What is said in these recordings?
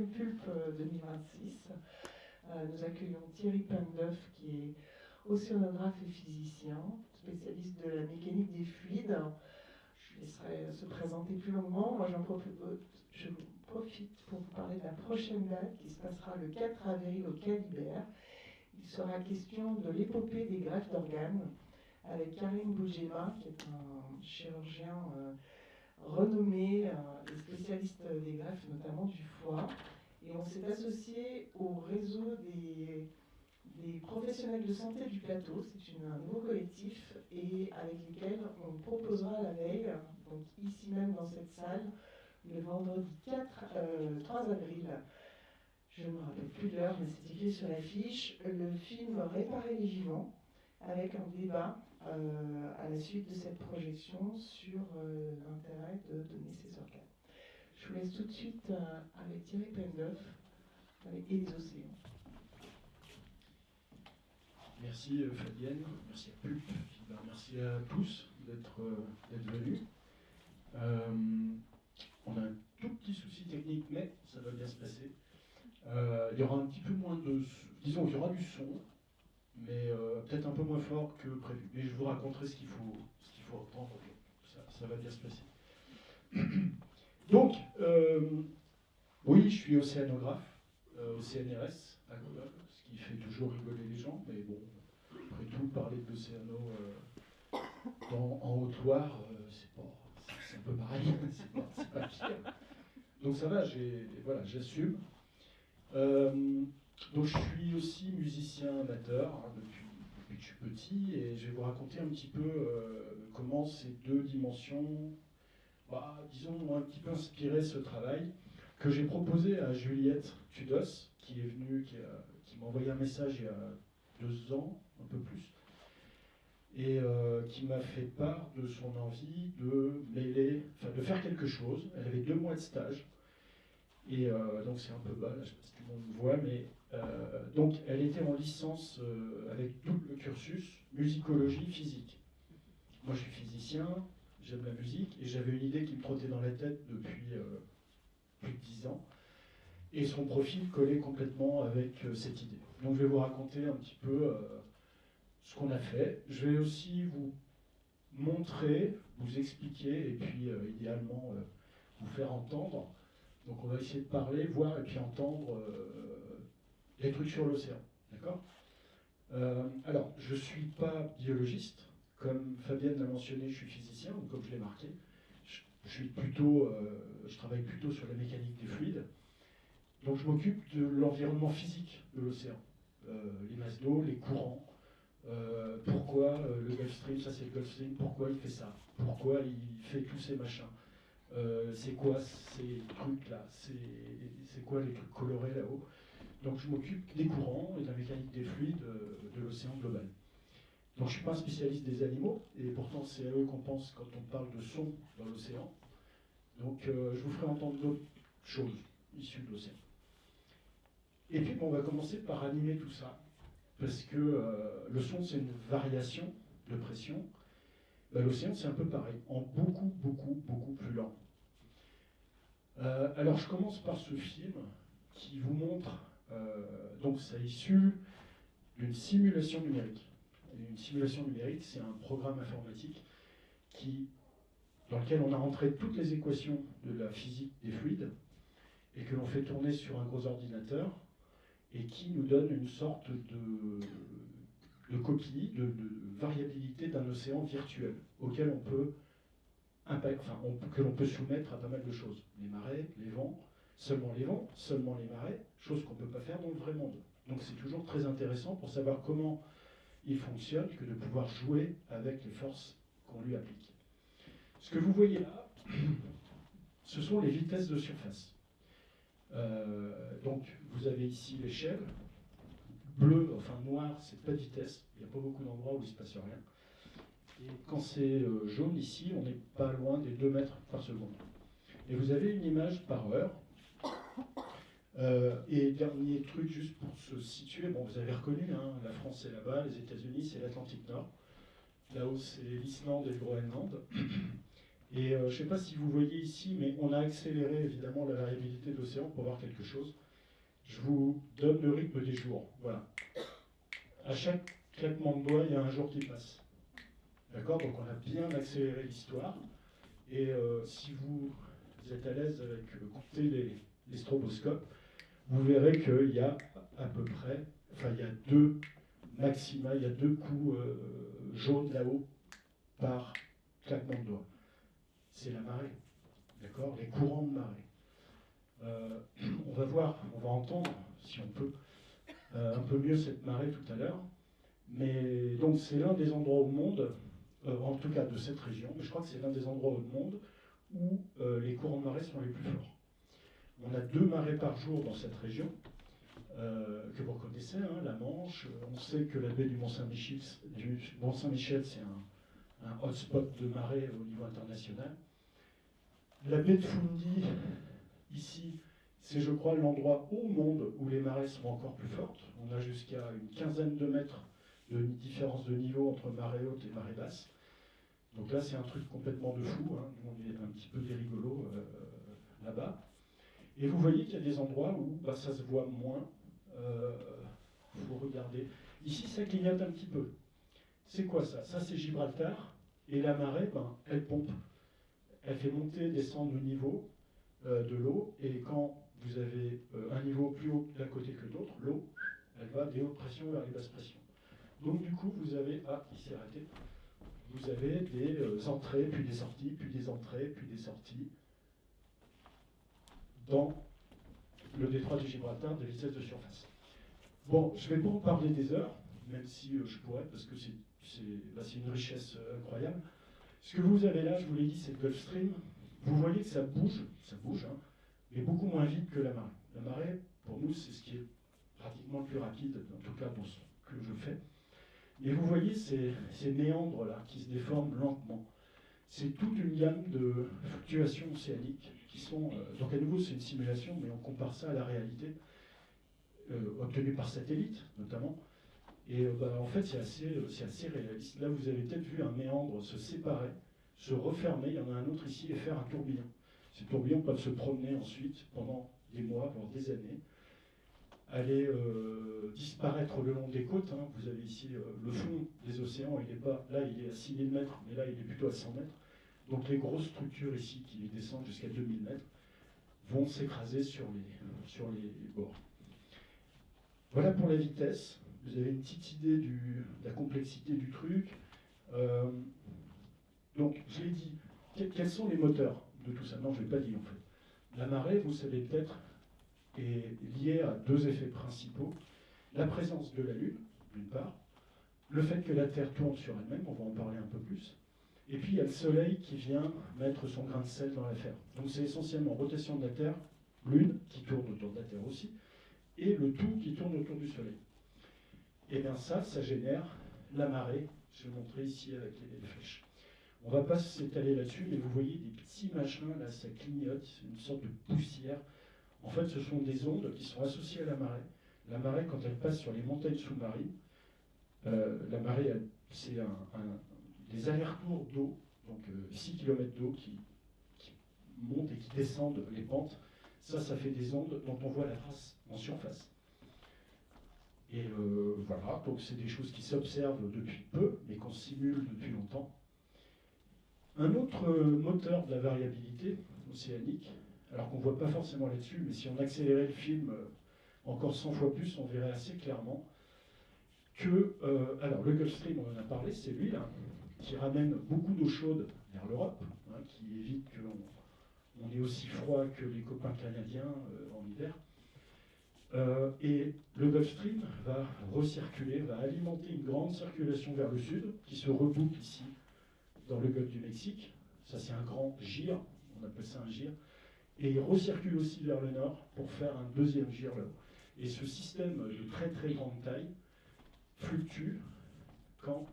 deuxième Pulpe 2026. Nous accueillons Thierry Pendeuf, qui est océanographe et physicien, spécialiste de la mécanique des fluides. Je laisserai se présenter plus longuement. Moi, je profite pour vous parler de la prochaine date qui se passera le 4 avril au Calibert. Il sera question de l'épopée des greffes d'organes avec Karim Boujema, qui est un chirurgien renommé et spécialiste des greffes, notamment du foie. Et on s'est associé au réseau des professionnels de santé du plateau. C'est un nouveau collectif et avec lesquels on proposera la veille, donc ici même dans cette salle, le vendredi 3 avril. Je ne me rappelle plus de l'heure, mais c'est écrit sur l'affiche, le film Réparer les vivants, avec un débat à la suite de cette projection sur l'intérêt de donner ses organes. Je vous laisse tout de suite avec Thierry Pendeuf et les océans. Merci Fabienne, merci à Pulpe, merci à tous d'être venus. On a un tout petit souci technique, mais ça va bien se passer. Il y aura un petit peu moins de... Disons qu'il y aura du son, mais peut-être un peu moins fort que prévu. Mais je vous raconterai ce qu'il faut entendre. Ça va bien se passer. Donc, oui, je suis océanographe, au CNRS, à Grenoble, ce qui fait toujours rigoler les gens, mais bon, après tout, parler de l'océano en Haute-Loire, c'est un peu pareil, c'est pas pire. Donc ça va, j'assume. Donc je suis aussi musicien amateur depuis que je suis petit, et je vais vous raconter un petit peu comment ces deux dimensions, disons, un petit peu inspiré ce travail que j'ai proposé à Juliette Tudos, qui est venue, qui m'a envoyé un message il y a 2 ans, un peu plus, et qui m'a fait part de son envie de faire quelque chose. Elle avait 2 mois de stage, et donc c'est un peu bas, là, je ne sais pas si tout le monde me voit, mais donc elle était en licence avec tout le cursus musicologie physique. Moi je suis physicien, j'aime la musique, et j'avais une idée qui me trottait dans la tête depuis plus de 10 ans, et son profil collait complètement avec cette idée. Donc je vais vous raconter un petit peu ce qu'on a fait. Je vais aussi vous montrer, vous expliquer, et puis idéalement vous faire entendre. Donc on va essayer de parler, voir et puis entendre des trucs sur l'océan. D'accord ? Alors, je ne suis pas biologiste. Comme Fabienne l'a mentionné, je suis physicien, ou comme je l'ai marqué. Je travaille plutôt sur la mécanique des fluides. Donc je m'occupe de l'environnement physique de l'océan. Les masses d'eau, les courants. Pourquoi le Gulf Stream, ça c'est le Gulf Stream, pourquoi il fait ça ? Pourquoi il fait tous ces machins ? C'est quoi ces trucs-là ? C'est quoi les trucs colorés là-haut ? Donc je m'occupe des courants et de la mécanique des fluides de l'océan global. Donc je ne suis pas un spécialiste des animaux, et pourtant c'est à eux qu'on pense quand on parle de son dans l'océan. Donc je vous ferai entendre d'autres choses issues de l'océan. Et puis on va commencer par animer tout ça, parce que le son c'est une variation de pression. L'océan c'est un peu pareil, en beaucoup, beaucoup, beaucoup plus lent. Alors je commence par ce film qui vous montre, donc c'est issu d'une simulation numérique. Une simulation numérique, c'est un programme informatique dans lequel on a rentré toutes les équations de la physique des fluides et que l'on fait tourner sur un gros ordinateur et qui nous donne une sorte de copie, de variabilité d'un océan virtuel auquel que l'on peut soumettre à pas mal de choses. Les marées, les vents, seulement les marées, chose qu'on ne peut pas faire dans le vrai monde. Donc c'est toujours très intéressant pour savoir comment il fonctionne que de pouvoir jouer avec les forces qu'on lui applique. Ce que vous voyez là, ce sont les vitesses de surface. Donc vous avez ici l'échelle. Bleu, enfin noir, c'est pas de vitesse. Il n'y a pas beaucoup d'endroits où il ne se passe rien. Et quand c'est jaune ici, on n'est pas loin des 2 mètres par seconde. Et vous avez une image par heure. Et dernier truc, juste pour se situer, bon, vous avez reconnu, hein, la France c'est là-bas, les États-Unis c'est l'Atlantique Nord. Là-haut c'est l'Islande et le Groenland. Et je ne sais pas si vous voyez ici, mais on a accéléré évidemment la variabilité de l'océan pour voir quelque chose. Je vous donne le rythme des jours. Voilà. À chaque claquement de doigts, il y a un jour qui passe. D'accord? Donc on a bien accéléré l'histoire. Et si vous êtes à l'aise avec compter les stroboscopes, vous verrez qu'il y a à peu près, enfin il y a deux maxima, il y a deux coups jaunes là-haut par claquement de doigts. C'est la marée, d'accord? Les courants de marée. On va voir, on va entendre, si on peut, un peu mieux cette marée tout à l'heure. Mais donc c'est l'un des endroits au monde, en tout cas de cette région, mais je crois que c'est l'un des endroits au monde où les courants de marée sont les plus forts. On a 2 marées par jour dans cette région, que vous connaissez, hein, la Manche. On sait que la baie du Mont-Saint-Michel, c'est un hotspot de marée au niveau international. La baie de Fundy, ici, c'est, je crois, l'endroit au monde où les marées sont encore plus fortes. On a jusqu'à une quinzaine de mètres de différence de niveau entre marée haute et marée basse. Donc là, c'est un truc complètement de fou. Hein. Nous, on est un petit peu des rigolos là-bas. Et vous voyez qu'il y a des endroits où ça se voit moins. Vous regardez. Ici, ça clignote un petit peu. C'est quoi ça? Ça, c'est Gibraltar. Et la marée, elle pompe. Elle fait monter, descendre le niveau de l'eau. Et quand vous avez un niveau plus haut d'un côté que de l'autre, l'eau, elle va des hautes pressions vers les basses pressions. Donc du coup, vous avez... Ah, il s'est arrêté. Vous avez des entrées, puis des sorties, puis des entrées, puis des sorties dans le détroit du Gibraltar de vitesse de surface. Bon, je ne vais pas en parler des heures, même si je pourrais, parce que c'est une richesse incroyable. Ce que vous avez là, je vous l'ai dit, c'est le Gulf Stream. Vous voyez que ça bouge, hein, mais beaucoup moins vite que la marée. La marée, pour nous, c'est ce qui est pratiquement le plus rapide, en tout cas dans ce que je fais. Et vous voyez ces méandres-là qui se déforment lentement. C'est toute une gamme de fluctuations océaniques qui sont... donc à nouveau, c'est une simulation, mais on compare ça à la réalité, obtenue par satellite notamment. Et en fait, c'est assez réaliste. Là, vous avez peut-être vu un méandre se séparer, se refermer, il y en a un autre ici, et faire un tourbillon. Ces tourbillons peuvent se promener ensuite pendant des mois, voire des années, aller disparaître le long des côtes. Hein. Vous avez ici le fond des océans, il est pas, là il est à 6000 mètres, mais là il est plutôt à 100 mètres. Donc les grosses structures ici qui descendent jusqu'à 2000 mètres vont s'écraser sur les bords. Voilà pour la vitesse. Vous avez une petite idée de la complexité du truc. Donc je l'ai dit, quels sont les moteurs de tout ça? Non, je ne l'ai pas dit en fait. La marée, vous savez peut-être, est liée à 2 effets principaux. La présence de la Lune, d'une part, le fait que la Terre tourne sur elle-même, on va en parler un peu plus, et puis il y a le Soleil qui vient mettre son grain de sel dans l'affaire. Donc c'est essentiellement rotation de la Terre, Lune qui tourne autour de la Terre aussi, et le tout qui tourne autour du Soleil. Et bien ça génère la marée, je vais montrer ici avec les flèches. On ne va pas s'étaler là-dessus, mais vous voyez des petits machins, là ça clignote, c'est une sorte de poussière. En fait, ce sont des ondes qui sont associées à la marée. La marée, quand elle passe sur les montagnes sous-marines, la marée, c'est des allers-retours d'eau, donc 6 km d'eau qui montent et qui descendent les pentes. Ça fait des ondes dont on voit la trace en surface. Et voilà, donc c'est des choses qui s'observent depuis peu, mais qu'on simule depuis longtemps. Un autre moteur de la variabilité océanique, alors qu'on ne voit pas forcément là-dessus, mais si on accélérait le film encore 100 fois plus, on verrait assez clairement que, alors le Gulf Stream, on en a parlé, c'est lui là, qui ramène beaucoup d'eau chaude vers l'Europe, hein, qui évite qu'on ait aussi froid que les copains canadiens en hiver. Et le Gulf Stream va recirculer, va alimenter une grande circulation vers le sud, qui se reboucle ici dans le Golfe du Mexique. Ça c'est un grand gire, on appelle ça un gire. Et il recircule aussi vers le nord pour faire un deuxième gire là-haut. Et ce système de très très grande taille fluctue quand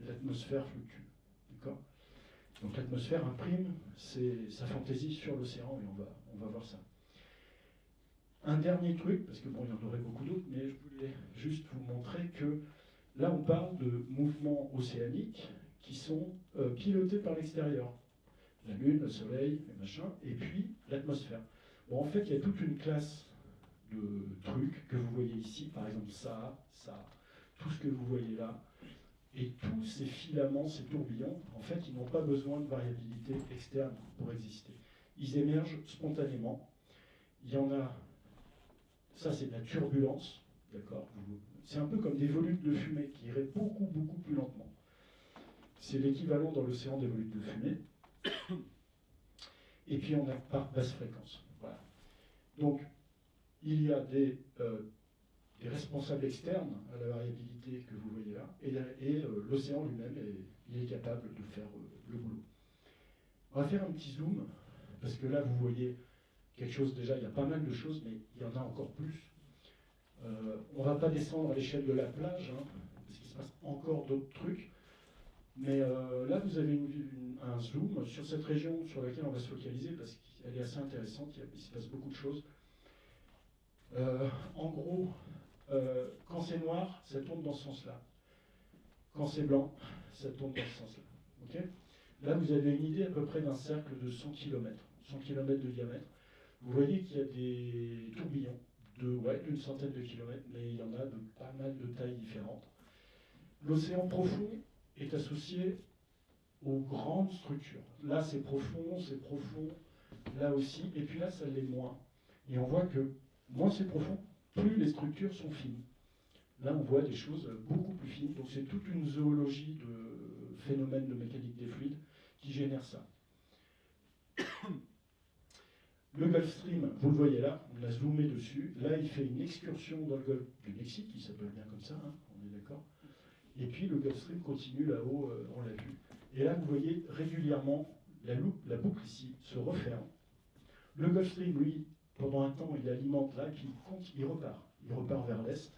l'atmosphère fluctue. D'accord ? Donc l'atmosphère imprime sa fantaisie sur l'océan et on va voir ça. Un dernier truc, parce que bon, il y en aurait beaucoup d'autres, mais je voulais juste vous montrer que là on parle de mouvements océaniques qui sont pilotés par l'extérieur. la Lune, le Soleil, les machins, et puis l'atmosphère. Bon, en fait, il y a toute une classe de trucs que vous voyez ici, par exemple ça, tout ce que vous voyez là, et tous ces filaments, ces tourbillons, en fait, ils n'ont pas besoin de variabilité externe pour exister. Ils émergent spontanément. Il y en a, ça c'est de la turbulence, d'accord? C'est un peu comme des volutes de fumée qui iraient beaucoup, beaucoup plus lentement. C'est l'équivalent dans l'océan des volutes de fumée. Et puis on a par basse fréquence. Voilà. Donc, il y a des responsables externes à la variabilité que vous voyez là, et l'océan lui-même, il est capable de faire le boulot. On va faire un petit zoom, parce que là, vous voyez quelque chose, déjà, il y a pas mal de choses, mais il y en a encore plus. On ne va pas descendre à l'échelle de la plage, hein, parce qu'il se passe encore d'autres trucs. Mais là, vous avez un zoom sur cette région sur laquelle on va se focaliser, parce qu'elle est assez intéressante, il se passe beaucoup de choses. En gros, quand c'est noir, ça tourne dans ce sens-là. Quand c'est blanc, ça tourne dans ce sens-là. Okay, là, vous avez une idée à peu près d'un cercle de 100 km, 100 km de diamètre. Vous voyez qu'il y a des tourbillons d'une centaine de kilomètres, mais il y en a de pas mal de tailles différentes. L'océan profond est associé aux grandes structures. Là, c'est profond, là aussi, et puis là, ça l'est moins. Et on voit que moins c'est profond, plus les structures sont fines. Là, on voit des choses beaucoup plus fines. Donc, c'est toute une zoologie de phénomènes de mécanique des fluides qui génère ça. Le Gulf Stream, vous le voyez là, on a zoomé dessus. Là, il fait une excursion dans le Golfe du Mexique, qui s'appelle bien comme ça, hein, on est d'accord. Et puis, le Gulf Stream continue là-haut, on l'a vu. Et là, vous voyez régulièrement la boucle ici se referme. Le Gulf Stream, lui, pendant un temps, il alimente là, puis il repart. Il repart vers l'est.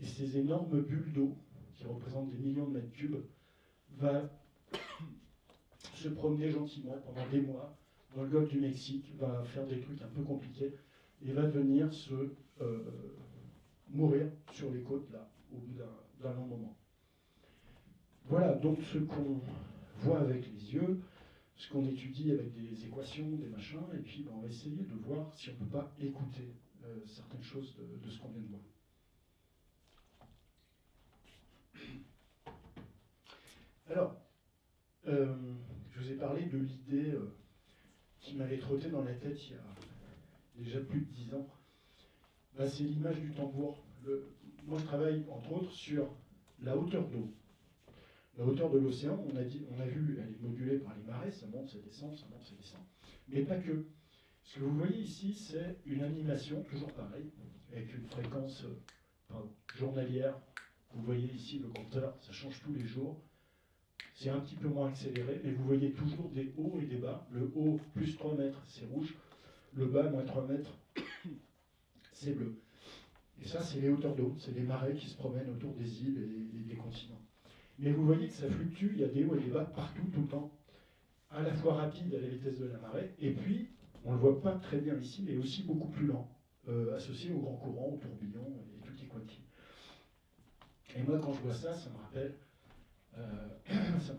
Et ces énormes bulles d'eau, qui représentent des millions de mètres cubes, va se promener gentiment pendant des mois dans le golfe du Mexique, va faire des trucs un peu compliqués, et va venir se mourir sur les côtes, là, au bout d'un long moment. Voilà donc ce qu'on voit avec les yeux, ce qu'on étudie avec des équations, des machins, et puis on va essayer de voir si on ne peut pas écouter certaines choses de ce qu'on vient de voir. Alors, je vous ai parlé de l'idée qui m'avait trotté dans la tête il y a déjà plus de 10 ans. Ben, c'est l'image du tambour. Moi, je travaille, entre autres, sur la hauteur d'eau. La hauteur de l'océan, on a vu, elle est modulée par les marées, ça monte, ça descend, ça monte, ça descend. Mais pas que. Ce que vous voyez ici, c'est une animation, toujours pareil, avec une fréquence journalière. Vous voyez ici le compteur, ça change tous les jours. C'est un petit peu moins accéléré, mais vous voyez toujours des hauts et des bas. Le haut, plus 3 mètres, c'est rouge. Le bas, moins 3 mètres, c'est bleu. Et ça, c'est les hauteurs d'eau, c'est les marées qui se promènent autour des îles et des continents. Mais vous voyez que ça fluctue, il y a des hauts et des bas partout, tout le temps, à la fois rapide à la vitesse de la marée, et puis, on ne le voit pas très bien ici, mais aussi beaucoup plus lent, associé au grand courant, au tourbillon et tout y quanti. Et moi, quand je vois ça, ça me rappelle ça.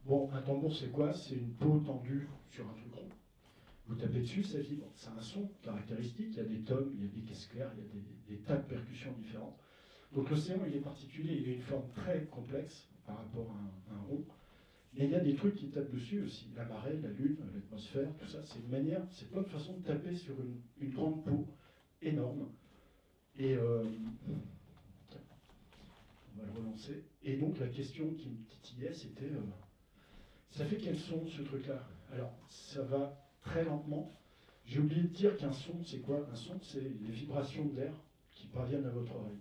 Bon, un tambour, c'est quoi? C'est une peau tendue sur un truc rond. Vous tapez dessus, ça vibre. C'est un son caractéristique, il y a des tomes, il y a des caisses claires, il y a des tas de percussions différentes. Donc l'océan, il est particulier, il a une forme très complexe par rapport à un rond. Mais il y a des trucs qui tapent dessus aussi. La marée, la lune, l'atmosphère, tout ça, c'est une manière, c'est plein de façons de taper sur une grande peau énorme. Et on va le relancer. Et donc la question qui me titillait, c'était ça fait quel son ce truc-là? Alors, ça va très lentement. J'ai oublié de dire qu'un son, c'est quoi? Un son, c'est les vibrations de l'air qui parviennent à votre oreille.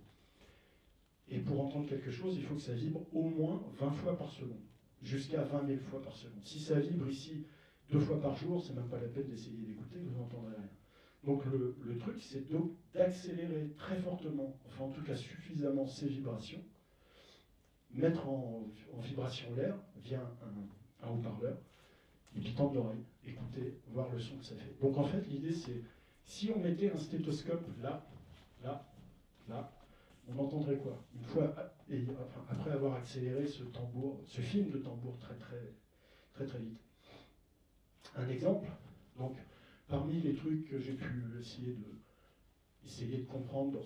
Et pour entendre quelque chose, il faut que ça vibre au moins 20 fois par seconde, jusqu'à 20 000 fois par seconde. Si ça vibre ici 2 fois par jour, c'est même pas la peine d'essayer d'écouter, vous n'entendrez rien. Donc le truc, c'est d'accélérer très fortement, enfin en tout cas suffisamment ces vibrations, mettre en vibration l'air via un haut-parleur, et puis tendre l'oreille, écouter, voir le son que ça fait. Donc en fait, l'idée c'est, si on mettait un stéthoscope là, on entendrait quoi? Une fois, après avoir accéléré ce tambour, ce film de tambour très très très très vite. Un exemple, donc parmi les trucs que j'ai pu essayer de comprendre dans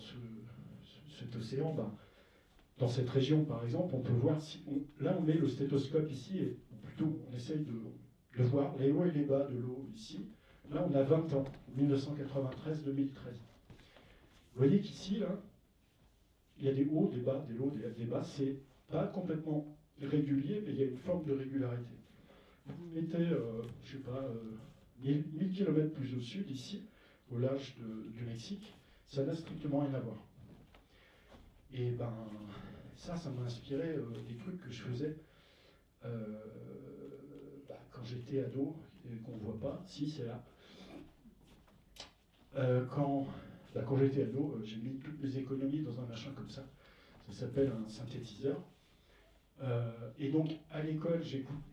cet océan, dans cette région par exemple, on peut voir si là on met le stéthoscope ici, et plutôt on essaye de voir les hauts et les bas de l'eau ici. Là on a 20 ans, 1993-2013. Vous voyez qu'ici, là, il y a des hauts, des bas, des hauts, des bas. C'est pas complètement régulier, mais il y a une forme de régularité. Vous mettez, je sais pas, 1000 km plus au sud, ici, au large du Mexique, ça n'a strictement rien à voir. Et ben, ça m'a inspiré des trucs que je faisais quand j'étais ado, et qu'on ne voit pas. Si, c'est là. Quand j'étais ado, j'ai mis toutes mes économies dans un machin comme ça. Ça s'appelle un synthétiseur. Et donc, à l'école,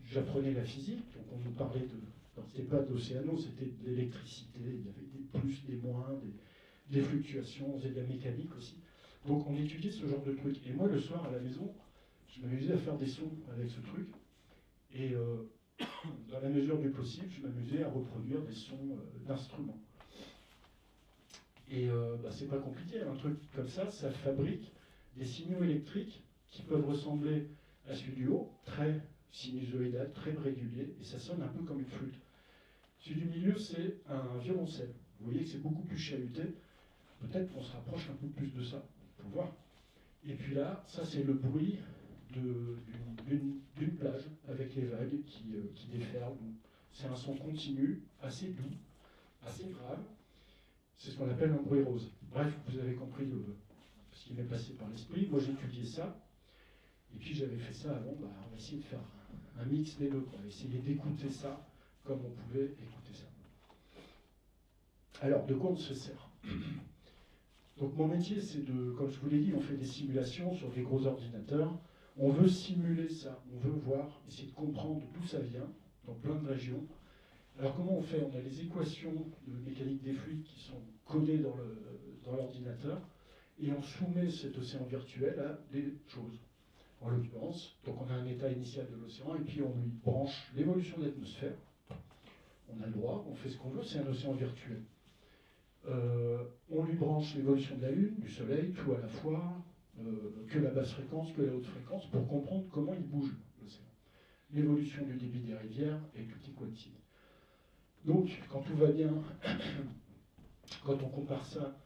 j'apprenais la physique. Donc, on nous parlait c'était pas d'océano, c'était de l'électricité. Il y avait des plus, des moins, des fluctuations. On faisait de la mécanique aussi. Donc, on étudiait ce genre de trucs. Et moi, le soir, à la maison, je m'amusais à faire des sons avec ce truc. Et dans la mesure du possible, je m'amusais à reproduire des sons d'instruments. Et c'est pas compliqué, un truc comme ça fabrique des signaux électriques qui peuvent ressembler à celui du haut, très sinusoïdal, très régulier, et ça sonne un peu comme une flûte. Celui du milieu, c'est un violoncelle. Vous voyez que c'est beaucoup plus chahuté. Peut-être qu'on se rapproche un peu plus de ça, pour voir. Et puis là, ça c'est le bruit d'une plage avec les vagues qui déferlent. C'est un son continu, assez doux, assez grave. C'est ce qu'on appelle un bruit rose. Bref, vous avez compris ce qui m'est passé par l'esprit. Moi, j'ai étudié ça. Et puis, j'avais fait ça avant. On va essayer de faire un mix des deux. On va essayer d'écouter ça comme on pouvait écouter ça. Alors, de quoi on se sert? Donc, mon métier, c'est comme je vous l'ai dit, on fait des simulations sur des gros ordinateurs. On veut simuler ça. On veut voir, essayer de comprendre d'où ça vient, dans plein de régions. Alors comment on fait? On a les équations de mécanique des fluides qui sont codées dans l'ordinateur et on soumet cet océan virtuel à des choses. En l'occurrence, donc on a un état initial de l'océan et puis on lui branche l'évolution de l'atmosphère. On a le droit, on fait ce qu'on veut, c'est un océan virtuel. On lui branche l'évolution de la Lune, du Soleil, tout à la fois, que la basse fréquence, que la haute fréquence, pour comprendre comment il bouge l'océan. L'évolution du débit des rivières et tutti quanti. Donc, quand tout va bien, quand on compare ça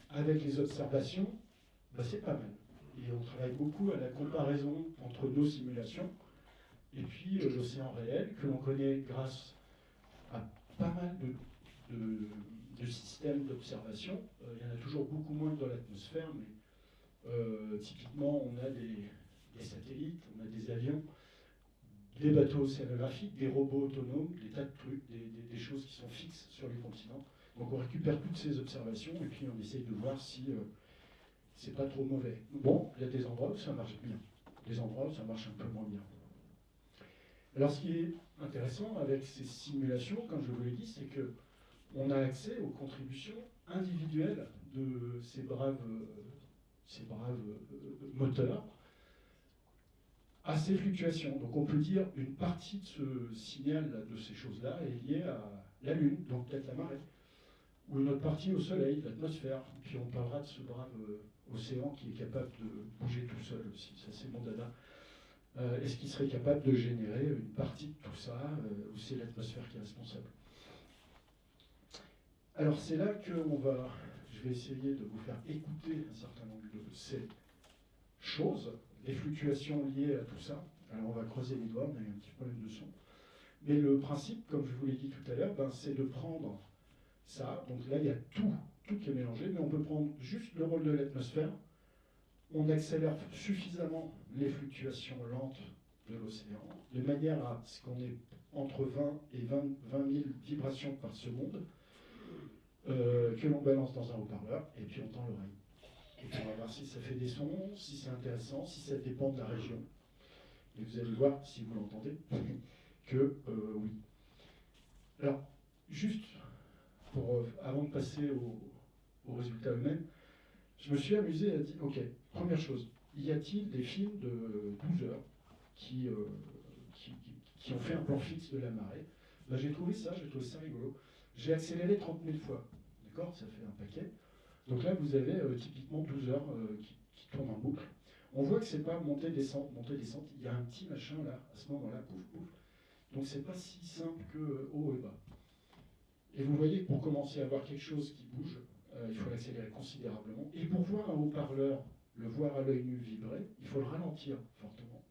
avec les observations, c'est pas mal. Et on travaille beaucoup à la comparaison entre nos simulations et puis l'océan réel, que l'on connaît grâce à pas mal de systèmes d'observation. Il y en a toujours beaucoup moins que dans l'atmosphère, mais typiquement, on a des satellites, on a des avions, des bateaux océanographiques, des robots autonomes, des tas de trucs, des choses qui sont fixes sur les continents. Donc on récupère toutes ces observations et puis on essaye de voir si c'est pas trop mauvais. Bon, il y a des endroits où ça marche bien, des endroits où ça marche un peu moins bien. Alors ce qui est intéressant avec ces simulations, comme je vous l'ai dit, c'est qu'on a accès aux contributions individuelles de ces braves moteurs à ces fluctuations. Donc on peut dire une partie de ce signal, de ces choses-là, est liée à la Lune, donc peut-être la marée, ou une autre partie au Soleil, l'atmosphère. Puis on parlera de ce brave océan qui est capable de bouger tout seul aussi, ça c'est mon dada. Est-ce qu'il serait capable de générer une partie de tout ça, ou c'est l'atmosphère qui est responsable? Alors c'est là que je vais essayer de vous faire écouter un certain nombre de ces choses, les fluctuations liées à tout ça. Alors on va creuser les doigts, on a eu un petit problème de son. Mais le principe, comme je vous l'ai dit tout à l'heure, c'est de prendre ça. Donc là, il y a tout qui est mélangé, mais on peut prendre juste le rôle de l'atmosphère. On accélère suffisamment les fluctuations lentes de l'océan, de manière à ce qu'on ait entre 20 et 20 000 vibrations par seconde, que l'on balance dans un haut-parleur, et puis on tend l'oreille. Et puis on va voir si ça fait des sons, si c'est intéressant, si ça dépend de la région. Et vous allez voir, si vous l'entendez, que oui. Alors, juste avant de passer aux résultats eux-mêmes, je me suis amusé à dire, ok, première chose, y a-t-il des films de 12 heures qui qui ont fait un plan fixe de la marée. Ben, j'ai trouvé ça rigolo. J'ai accéléré 30 000 fois. D'accord? Ça fait un paquet. Donc là, vous avez typiquement 12 heures qui tournent en boucle. On voit que c'est pas montée, descente, montée, descente. Il y a un petit machin là, à ce moment-là, pouf, pouf. Donc c'est pas si simple que haut et bas. Et vous voyez que pour commencer à voir quelque chose qui bouge, il faut l'accélérer considérablement. Et pour voir un haut-parleur, le voir à l'œil nu vibrer, il faut le ralentir fortement.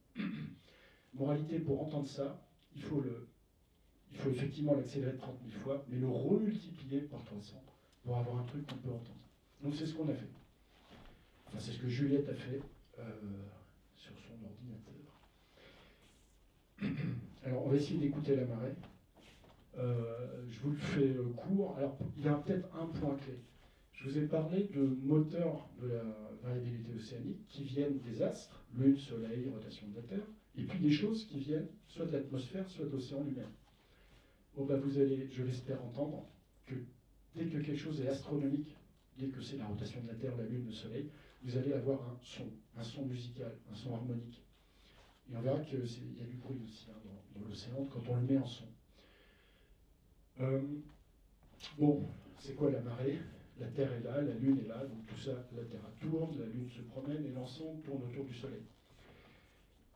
Moralité, pour entendre ça, il faut effectivement l'accélérer de 30 000 fois, mais le remultiplier par 300 pour avoir un truc qu'on peut entendre. Donc c'est ce qu'on a fait. Enfin, c'est ce que Juliette a fait sur son ordinateur. Alors on va essayer d'écouter la marée. Je vous le fais court. Alors il y a peut-être un point clé. Je vous ai parlé de moteurs de la variabilité océanique qui viennent des astres, Lune, Soleil, rotation de la Terre, et puis des choses qui viennent soit de l'atmosphère, soit de l'océan lui-même. Bon, bah, vous allez, je l'espère, entendre que dès que quelque chose est astronomique, dès que c'est la rotation de la Terre, la Lune, le Soleil, vous allez avoir un son musical, un son harmonique. Et on verra qu'il y a du bruit aussi hein, dans l'océan quand on le met en son. Bon, c'est quoi la marée? La Terre est là, la Lune est là, donc tout ça, la Terre tourne, la Lune se promène et l'ensemble tourne autour du Soleil.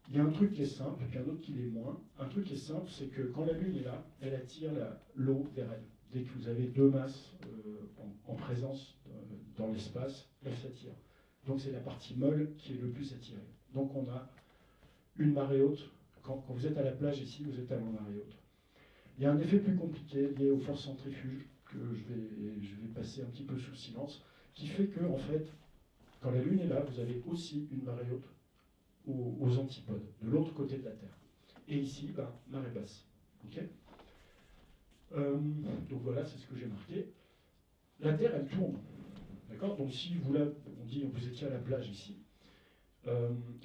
Il y a un truc qui est simple, puis un autre qui l'est moins. Un truc qui est simple, c'est que quand la Lune est là, elle attire l'eau vers elle. Dès que vous avez deux masses en présence dans l'espace, elle s'attire. Donc c'est la partie molle qui est le plus attirée. Donc on a une marée haute. Quand vous êtes à la plage ici, vous êtes à la marée haute. Il y a un effet plus compliqué lié aux forces centrifuges que je vais passer un petit peu sous silence, qui fait que, en fait, quand la Lune est là, vous avez aussi une marée haute aux antipodes, de l'autre côté de la Terre. Et ici, marée basse. Okay, donc voilà, c'est ce que j'ai marqué. La Terre, elle tourne. D'accord? Donc si vous étiez à la plage ici,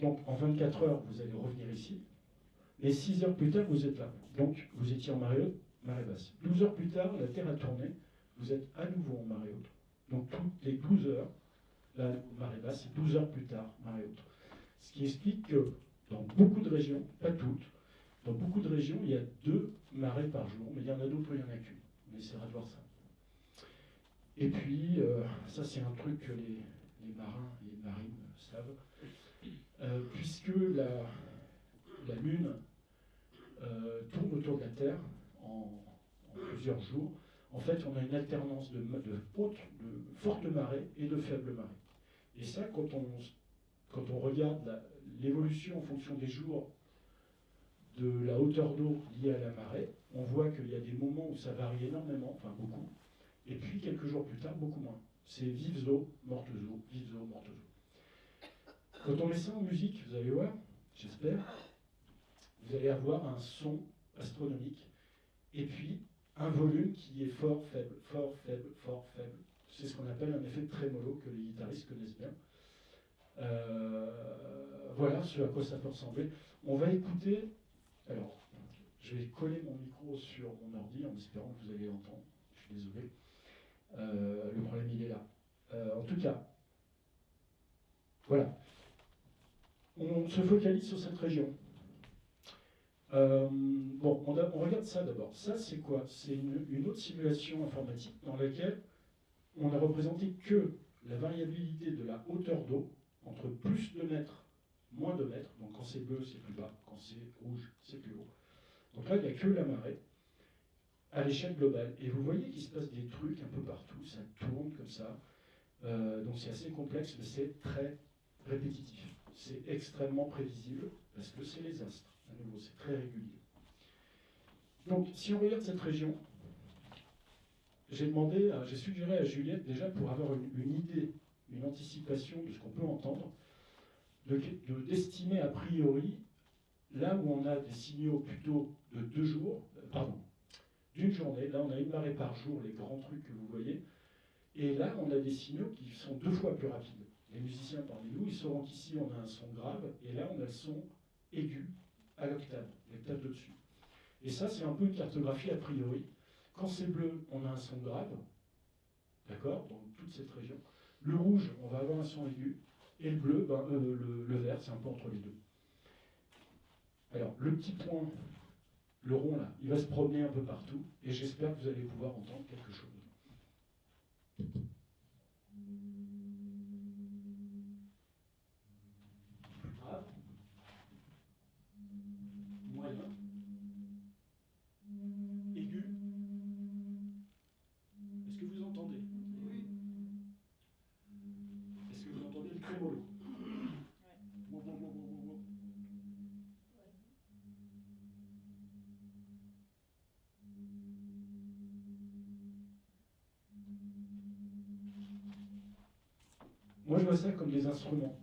donc en 24 heures, vous allez revenir ici, et 6 heures plus tard, vous êtes là. Donc vous étiez en marée haute, marée basse. 12 heures plus tard, la Terre a tourné, vous êtes à nouveau en marée haute. Donc toutes les 12 heures, la marée basse, et 12 heures plus tard, marée haute. Ce qui explique que dans beaucoup de régions, pas toutes, dans beaucoup de régions, il y a 2 marées par jour, mais il y en a d'autres où il n'y en a qu'une. On essaiera de voir ça. Et puis, ça c'est un truc que les marins et les marines savent, puisque la Lune tourne autour de la Terre en plusieurs jours, en fait on a une alternance de fortes marées et de faibles marées. Et ça, quand on regarde l'évolution en fonction des jours de la hauteur d'eau liée à la marée, on voit qu'il y a des moments où ça varie énormément, enfin beaucoup, et puis quelques jours plus tard, beaucoup moins. C'est vives eaux, mortes eaux, vives eaux, mortes eaux. Quand on met ça en musique, vous allez voir, j'espère, vous allez avoir un son astronomique, et puis un volume qui est fort, faible, fort, faible, fort, faible. C'est ce qu'on appelle un effet trémolo que les guitaristes connaissent bien. Voilà ce à quoi ça peut ressembler. On va écouter. Alors, je vais coller mon micro sur mon ordi en espérant que vous allez l'entendre. Je suis désolé. Le problème, il est là. En tout cas, voilà. On se focalise sur cette région. Bon, on regarde ça d'abord. Ça, c'est quoi? C'est une autre simulation informatique dans laquelle on a représenté que la variabilité de la hauteur d'eau entre plus de mètres, moins de mètres. Donc quand c'est bleu, c'est plus bas. Quand c'est rouge, c'est plus haut. Donc là, il n'y a que la marée à l'échelle globale. Et vous voyez qu'il se passe des trucs un peu partout. Ça tourne comme ça. Donc c'est assez complexe, mais c'est très répétitif. C'est extrêmement prévisible parce que c'est les astres. À nouveau, c'est très régulier. Donc, si on regarde cette région, j'ai suggéré à Juliette, déjà pour avoir une idée, une anticipation de ce qu'on peut entendre, d'estimer a priori, là où on a des signaux plutôt de 2 jours, d'une journée, là on a une marée par jour, les grands trucs que vous voyez, et là on a des signaux qui sont 2 fois plus rapides. Les musiciens parmi nous, ils sauront qu'ici on a un son grave, et là on a le son aigu, à l'octave de dessus. Et ça, c'est un peu une cartographie a priori. Quand c'est bleu, on a un son grave, d'accord, dans toute cette région. Le rouge, on va avoir un son aigu, et le bleu, le vert, c'est un peu entre les deux. Alors, le petit point Le rond là, il va se promener un peu partout et j'espère que vous allez pouvoir entendre quelque chose. Grave. Moyen. Aigu. Est-ce que vous entendez? Oui. Est-ce que vous entendez le trémolo? Moi, je vois ça comme des instruments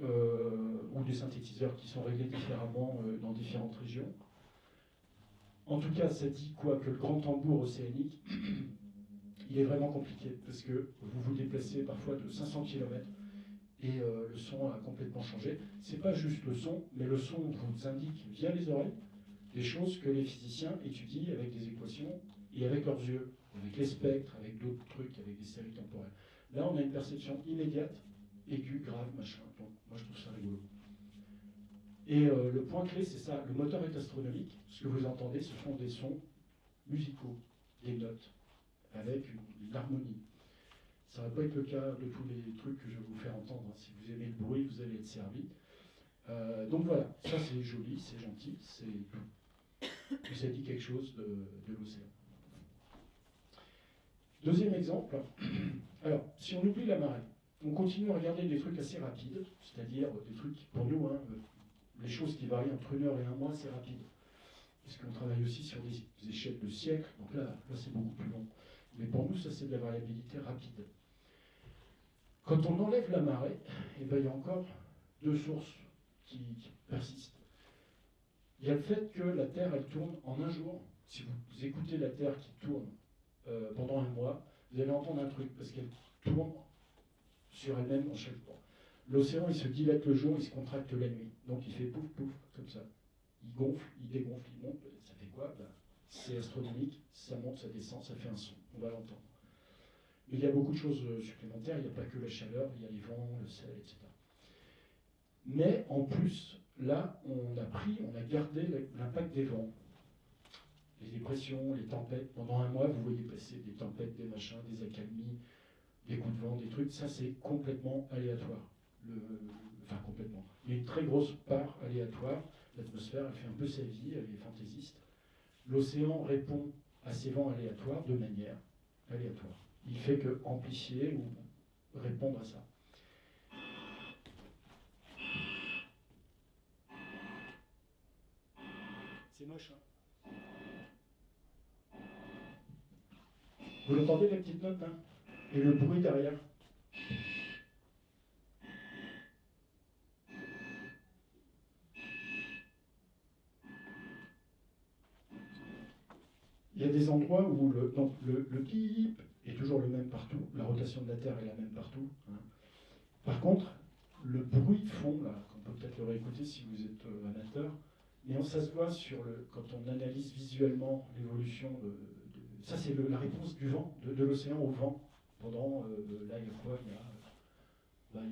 ou des synthétiseurs qui sont réglés différemment dans différentes régions. En tout cas, ça dit quoi? Que le grand tambour océanique, il est vraiment compliqué parce que vous vous déplacez parfois de 500 km et le son a complètement changé. C'est pas juste le son, mais le son vous indique via les oreilles des choses que les physiciens étudient avec des équations et avec leurs yeux, avec les spectres, avec d'autres trucs, avec des séries temporelles. Là, on a une perception immédiate, aiguë, grave, machin. Donc, moi, je trouve ça rigolo. Et le point clé, c'est ça. Le moteur est astronomique. Ce que vous entendez, ce sont des sons musicaux, des notes, avec une harmonie. Ça ne va pas être le cas de tous les trucs que je vais vous faire entendre. Si vous aimez le bruit, vous allez être servi. Donc voilà, ça c'est joli, c'est gentil, et ça dit quelque chose de l'océan. Deuxième exemple, alors si on oublie la marée, on continue à regarder des trucs assez rapides, c'est-à-dire des trucs, pour nous, les choses qui varient entre 1 heure et 1 mois, c'est rapide. Parce qu'on travaille aussi sur des échelles de siècles, donc là c'est beaucoup plus long. Mais pour nous, ça c'est de la variabilité rapide. Quand on enlève la marée, eh ben, il y a encore 2 sources qui persistent. Il y a le fait que la Terre, elle tourne en un jour. Si vous écoutez la Terre qui tourne pendant 1 mois, vous allez entendre un truc, parce qu'elle tourne sur elle-même en chaque fois. L'océan, il se dilate le jour, il se contracte la nuit. Donc il fait pouf, pouf, comme ça. Il gonfle, il dégonfle, il monte. Ça fait quoi? C'est astronomique, ça monte, ça descend, ça fait un son. On va l'entendre. Mais il y a beaucoup de choses supplémentaires. Il n'y a pas que la chaleur, il y a les vents, le sel, etc. Mais en plus, là, on a gardé l'impact des vents. Les dépressions, les tempêtes. Pendant 1 mois, vous voyez passer des tempêtes, des machins, des accalmies, des coups de vent, des trucs. Ça, c'est complètement aléatoire. Enfin, complètement. Il y a une très grosse part aléatoire. L'atmosphère, elle fait un peu sa vie, elle est fantaisiste. L'océan répond à ces vents aléatoires de manière aléatoire. Il fait que amplifier ou répondre à ça. C'est moche, hein? Vous l'entendez, la petite note, hein? Et le bruit derrière. Il y a des endroits où le bip est toujours le même partout, la rotation de la Terre est la même partout. Hein. Par contre, le bruit de fond, là, on peut peut-être le réécouter si vous êtes amateur, mais ça se voit quand on analyse visuellement l'évolution ça c'est la réponse du vent, de l'océan au vent, pendant, là il y a quoi, il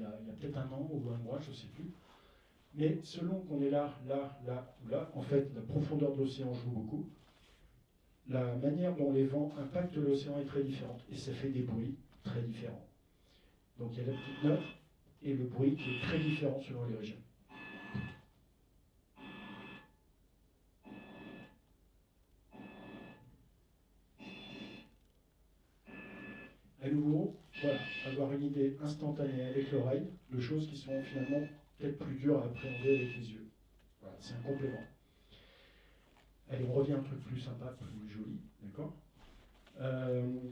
y a peut-être 1 an ou 1 mois, je ne sais plus. Mais selon qu'on est là, ou là, en fait, la profondeur de l'océan joue beaucoup. La manière dont les vents impactent l'océan est très différente, et ça fait des bruits très différents. Donc il y a la petite note et le bruit qui est très différent selon les régions. À nouveau, voilà, avoir une idée instantanée avec l'oreille de choses qui sont finalement peut-être plus dures à appréhender avec les yeux. Voilà, c'est un complément. Allez, on revient à un truc plus sympa, plus joli, d'accord?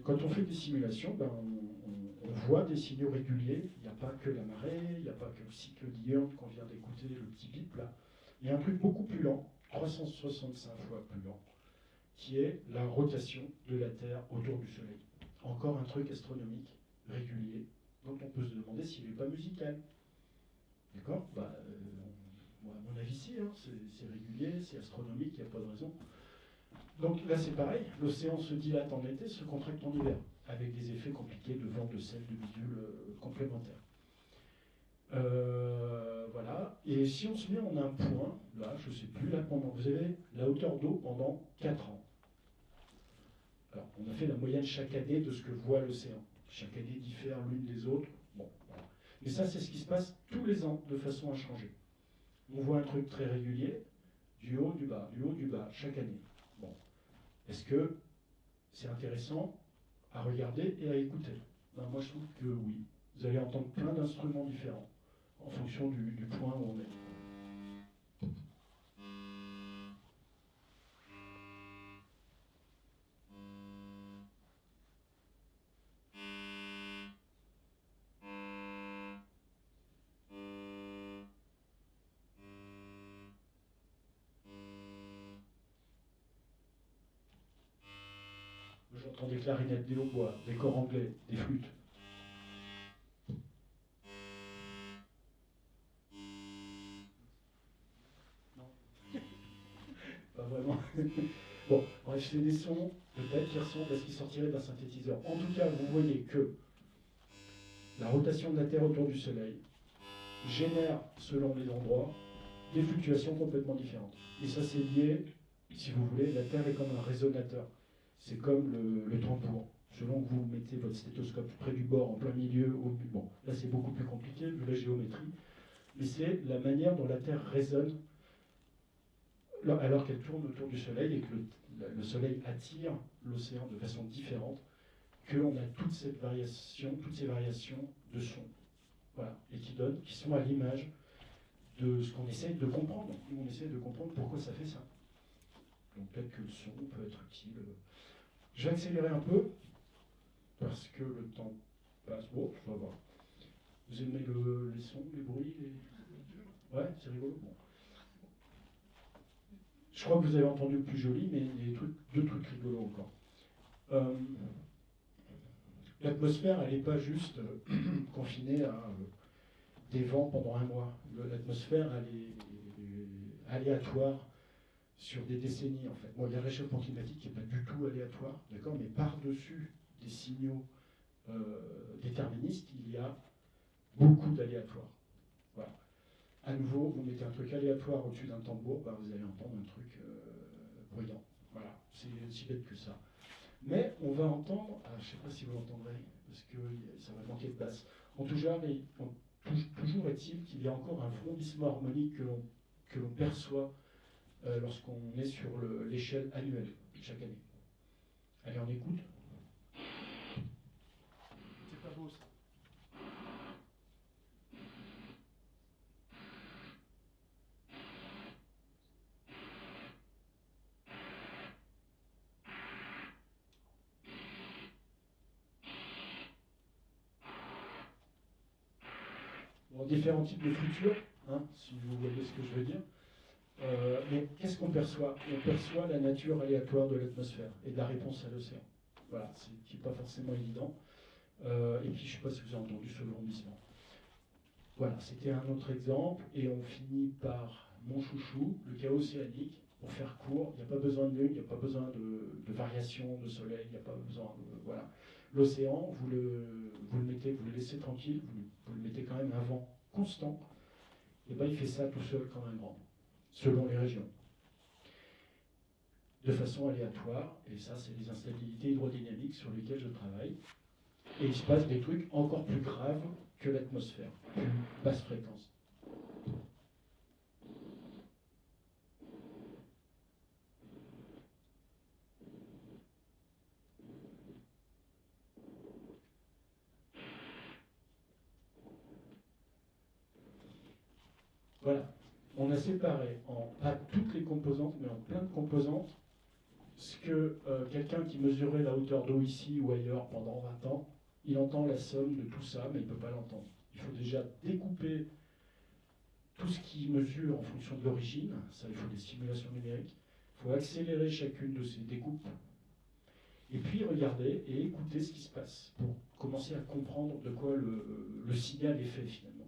Quand on fait des simulations, on voit des signaux réguliers. Il n'y a pas que la marée, il n'y a pas que le cycle diurne qu'on vient d'écouter, le petit bip là. Il y a un truc beaucoup plus lent, 365 fois plus lent, qui est la rotation de la Terre autour du Soleil. Encore un truc astronomique, régulier, dont on peut se demander s'il n'est pas musical. D'accord? Moi, à mon avis, si, hein, c'est régulier, c'est astronomique, il n'y a pas de raison. Donc là, c'est pareil, l'océan se dilate en été, se contracte en hiver, avec des effets compliqués de vent, de sel, de bidule complémentaires. Voilà. Et si on se met en un point, là, je ne sais plus, là, vous avez la hauteur d'eau pendant 4 ans. Alors, on a fait la moyenne chaque année de ce que voit l'océan. Chaque année diffère l'une des autres. Bon, voilà. Mais ça, c'est ce qui se passe tous les ans, de façon inchangée. On voit un truc très régulier, du haut, du bas, chaque année. Bon. Est-ce que c'est intéressant à regarder et à écouter? Ben, moi, je trouve que oui. Vous allez entendre plein d'instruments différents en fonction du point où on est. J'entends des clarinettes, des hautbois, des corps anglais, des flûtes. Pas vraiment. Bon, bref, c'est des sons peut-être qui ressemblent à ce qui sortirait d'un synthétiseur. En tout cas, vous voyez que la rotation de la Terre autour du Soleil génère, selon les endroits, des fluctuations complètement différentes. Et ça, c'est lié, si vous voulez, la Terre est comme un résonateur. C'est comme le tambour. Selon que vous mettez votre stéthoscope près du bord, en plein milieu, bon, là c'est beaucoup plus compliqué, vu la géométrie, mais c'est la manière dont la Terre résonne alors qu'elle tourne autour du Soleil et que le Soleil attire l'océan de façon différente, qu'on a toutes ces variations de son, voilà, et qui sont à l'image de ce qu'on essaye de comprendre. Nous, on essaye de comprendre pourquoi ça fait ça. Donc peut-être que le son peut être utile. Je vais accélérer un peu, parce que le temps passe. Bon, on va voir. Vous aimez les sons, les bruits Ouais, c'est rigolo. Bon. Je crois que vous avez entendu le plus joli, mais il y a deux trucs rigolos encore. L'atmosphère, elle n'est pas juste confinée à des vents pendant un mois. L'atmosphère, elle est aléatoire sur des décennies, en fait. Bon, il y a le réchauffement climatique qui n'est pas du tout aléatoire, d'accord, mais par-dessus des signaux déterministes, il y a beaucoup d'aléatoires. Voilà. À nouveau, vous mettez un truc aléatoire au-dessus d'un tambour, bah, vous allez entendre un truc bruyant. Voilà, c'est aussi bête que ça. Mais on va entendre, je ne sais pas si vous l'entendrez, parce que ça va manquer de basse. En tout genre, toujours est-il qu'il y a encore un frondissement harmonique que l'on perçoit lorsqu'on est sur l'échelle annuelle, chaque année. Allez, on écoute. C'est pas beau ça. Bon, différents types de fluctuations, hein, si vous voyez ce que je veux dire. Mais qu'est-ce qu'on perçoit? On perçoit la nature aléatoire de l'atmosphère et de la réponse à l'océan. Voilà, c'est qui n'est pas forcément évident. Et puis, je ne sais pas si vous avez entendu ce vrondissement. Voilà, c'était un autre exemple. Et on finit par mon chouchou, le chaos océanique. Pour faire court, il n'y a pas besoin de lune, il n'y a pas besoin de variation de soleil, il n'y a pas besoin de... Voilà. L'océan, vous le mettez, vous le laissez tranquille, vous le mettez quand même un vent constant. Et bien, il fait ça tout seul comme un grand, selon les régions, de façon aléatoire, et ça c'est les instabilités hydrodynamiques sur lesquelles je travaille, et il se passe des trucs encore plus graves que l'atmosphère, plus basse fréquence. Voilà, on a séparé pas toutes les composantes, mais en plein de composantes, ce que quelqu'un qui mesurait la hauteur d'eau ici ou ailleurs pendant 20 ans, il entend la somme de tout ça, mais il ne peut pas l'entendre. Il faut déjà découper tout ce qui mesure en fonction de l'origine, ça il faut des simulations numériques, il faut accélérer chacune de ces découpes, et puis regarder et écouter ce qui se passe, pour commencer à comprendre de quoi le signal est fait finalement.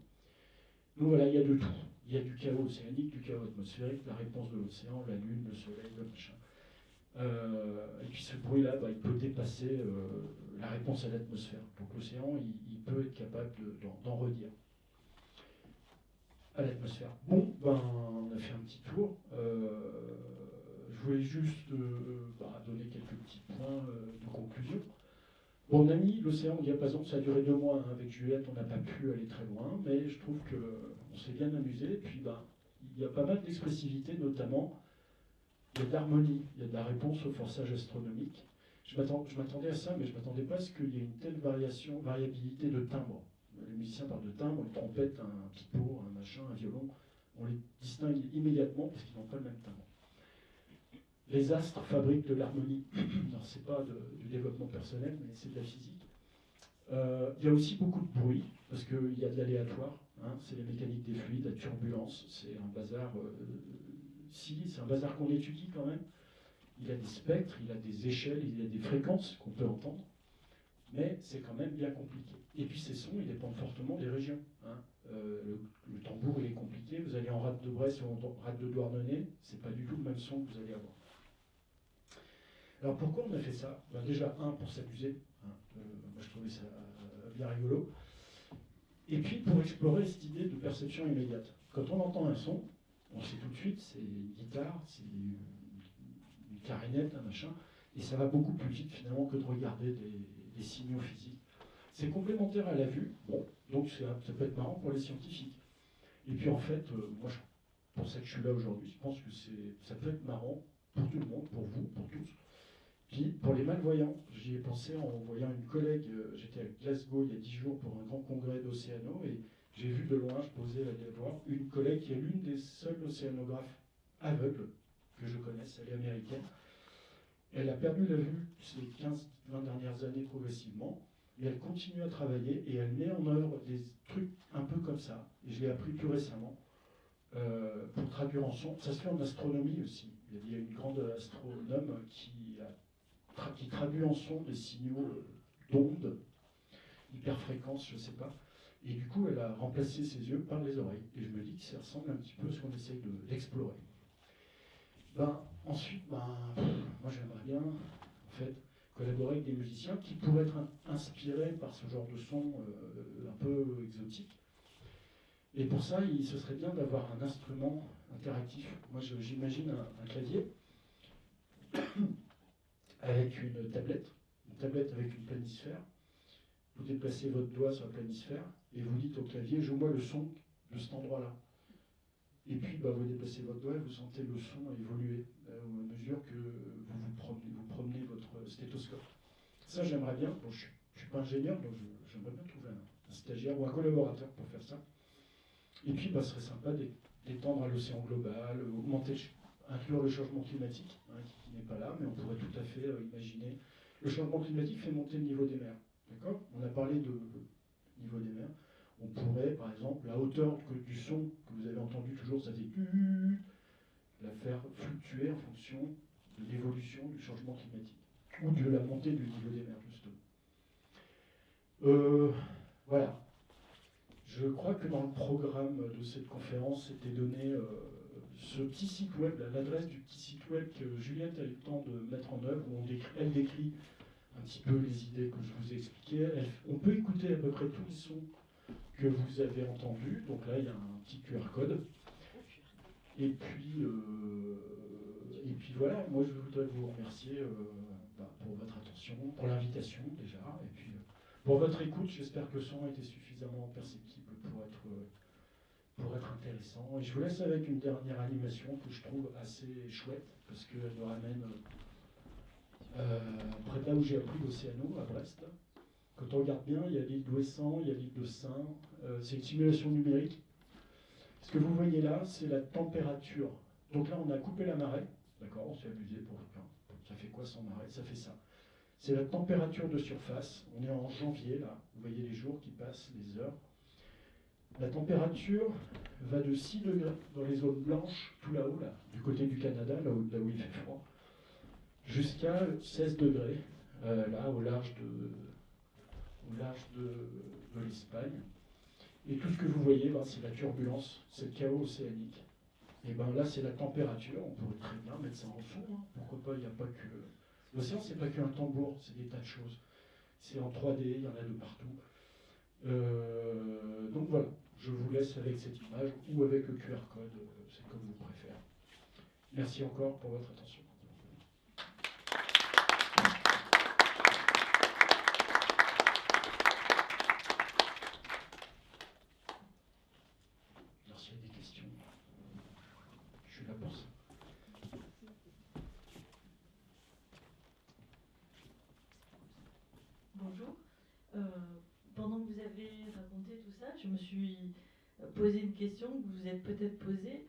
Donc voilà, il y a de tout. Il y a du chaos océanique, du chaos atmosphérique, la réponse de l'océan, la lune, le soleil, le machin. Et puis ce bruit-là, il peut dépasser la réponse à l'atmosphère. Donc l'océan, il peut être capable d'en redire. à l'atmosphère. Bon, on a fait un petit tour. Je voulais juste donner quelques petits points de conclusion. Bon, on a mis l'océan au diapason, ça a duré 2 mois. Avec Juliette, on n'a pas pu aller très loin, mais je trouve qu'on s'est bien amusé. Et puis, il y a pas mal d'expressivité, notamment. Il y a de l'harmonie, il y a de la réponse au forçage astronomique. Je m'attendais à ça, mais je ne m'attendais pas à ce qu'il y ait une telle variabilité de timbre. Les musiciens parlent de timbre, une trompette, un pipeau, un machin, un violon. On les distingue immédiatement parce qu'ils n'ont pas le même timbre. Les astres fabriquent de l'harmonie. Alors, ce n'est pas du développement personnel, mais c'est de la physique. Il y a aussi beaucoup de bruit, parce qu'il y a de l'aléatoire. Hein, c'est la mécanique des fluides, la turbulence. C'est un bazar. C'est un bazar qu'on étudie quand même. Il a des spectres, il a des échelles, il a des fréquences qu'on peut entendre. Mais c'est quand même bien compliqué. Et puis ces sons, ils dépendent fortement des régions. Hein. Le tambour, il est compliqué. Vous allez en rade de Brest ou en rade de Douarnenez, c'est pas du tout le même son que vous allez avoir. Alors pourquoi on a fait ça? Déjà, pour s'amuser. Hein. Moi, je trouvais ça bien rigolo. Et puis, pour explorer cette idée de perception immédiate. Quand on entend un son, on sait tout de suite, c'est une guitare, c'est une clarinette, un machin, et ça va beaucoup plus vite finalement que de regarder des signaux physiques. C'est complémentaire à la vue, bon, donc ça peut être marrant pour les scientifiques. Et puis en fait, moi, pour ça que je suis là aujourd'hui, je pense que ça peut être marrant pour tout le monde, pour vous, pour tous. Puis pour les malvoyants, j'y ai pensé en voyant une collègue, j'étais à Glasgow il y a 10 jours pour un grand congrès d'océano, et j'ai vu de loin, je posais la voir, une collègue qui est l'une des seules océanographes aveugles que je connaisse, elle est américaine. Elle a perdu la vue ces 15-20 dernières années progressivement, et elle continue à travailler, et elle met en œuvre des trucs un peu comme ça, et je l'ai appris plus récemment, pour traduire en son. Ça se fait en astronomie aussi. Il y a une grande astronome qui traduit en son des signaux d'ondes, hyperfréquences, je ne sais pas. Et du coup, elle a remplacé ses yeux par les oreilles. Et je me dis que ça ressemble un petit peu à ce qu'on essaye d'explorer. Ensuite, moi j'aimerais bien, en fait, collaborer avec des musiciens qui pourraient être inspirés par ce genre de son un peu exotique. Et pour ça, ce serait bien d'avoir un instrument interactif. Moi, j'imagine un clavier avec une tablette avec une planisphère. Vous déplacez votre doigt sur la planisphère et vous dites au clavier, joue-moi le son de cet endroit-là. Et puis vous déplacez votre doigt et vous sentez le son évoluer à mesure que vous promenez votre stéthoscope. Ça, j'aimerais bien. Bon, je ne suis pas ingénieur, donc j'aimerais bien trouver un stagiaire ou un collaborateur pour faire ça. Et puis, ce serait sympa d'étendre à l'océan global, inclure le changement climatique, qui n'est pas là, mais on pourrait tout à fait imaginer. Le changement climatique fait monter le niveau des mers. D'accord ? On a parlé de niveau des mers. On pourrait, par exemple, la hauteur du son que vous avez entendu toujours, ça fait la faire fluctuer en fonction de l'évolution du changement climatique ou de la montée du niveau des mers, justement. Voilà. Je crois que dans le programme de cette conférence, c'était donné ce petit site web, l'adresse du petit site web que Juliette a eu le temps de mettre en œuvre, où elle décrit un petit peu les idées que je vous ai expliquées. On peut écouter à peu près tous les sons que vous avez entendus. Donc là, il y a un petit QR code. Et puis voilà, moi je voudrais vous remercier pour votre attention, pour l'invitation déjà, et puis pour votre écoute. J'espère que le son a été suffisamment perceptible pour être intéressant. Et je vous laisse avec une dernière animation que je trouve assez chouette, parce qu'elle me ramène près de là où j'ai appris l'océano, à Brest. Quand on regarde bien, il y a l'île d'Ouessant, il y a l'île de Saint. C'est une simulation numérique. Ce que vous voyez là, c'est la température. Donc là, on a coupé la marée. D'accord, on s'est amusé pour ça fait quoi sans marée? Ça fait ça. C'est la température de surface. On est en janvier, là. Vous voyez les jours qui passent, les heures. La température va de 6 degrés dans les zones blanches, tout là-haut, là, du côté du Canada, là où il fait froid, jusqu'à 16 degrés, là, au large de l'Espagne. Et tout ce que vous voyez, c'est la turbulence, c'est le chaos océanique. Et là, c'est la température. On pourrait très bien mettre ça en son. Pourquoi pas? Il n'y a pas que... L'océan, c'est pas qu'un tambour, c'est des tas de choses. C'est en 3D, il y en a de partout. Donc voilà, je vous laisse avec cette image ou avec le QR code, c'est comme vous préférez. Merci encore pour votre attention. Alors s'il y a des questions, je suis là pour ça. Bonjour. Pendant que vous avez raconté tout ça, je me suis posé une question que vous vous êtes peut-être posée.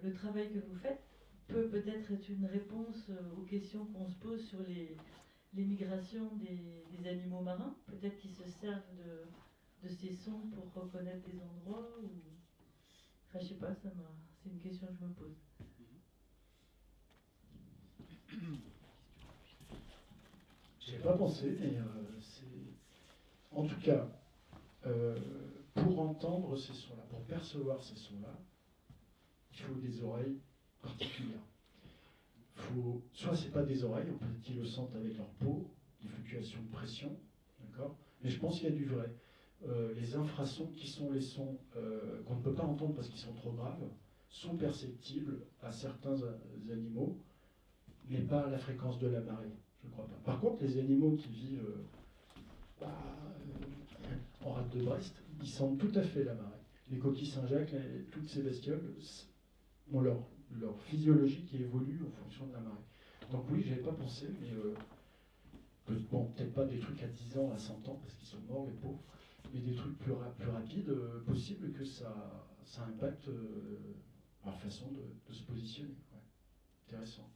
Le travail que vous faites peut peut-être être une réponse aux questions qu'on se pose sur les migrations des animaux marins. Peut-être qu'ils se servent de ces sons pour reconnaître des endroits ou... Enfin, je sais pas, c'est une question que je me pose. J'ai pas pensé, mais c'est... En tout cas, pour entendre ces sons-là, pour percevoir ces sons-là, il faut des oreilles particulières. Soit c'est pas des oreilles, peut-être qu'ils le sentent avec leur peau, des fluctuations de pression, d'accord. Mais je pense qu'il y a du vrai. Les infrasons, qui sont les sons qu'on ne peut pas entendre parce qu'ils sont trop graves, sont perceptibles à certains animaux, mais pas à la fréquence de la marée, je ne crois pas. Par contre, les animaux qui vivent en rade de Brest, ils sentent tout à fait la marée. Les coquilles Saint-Jacques, toutes ces bestioles ont leur physiologie qui évolue en fonction de la marée. Donc oui, j'avais pas pensé, mais bon, peut-être pas des trucs à 10 ans, à 100 ans, parce qu'ils sont morts, les pauvres, mais des trucs plus rapides, possible que ça impacte leur façon de se positionner. Ouais. Intéressant.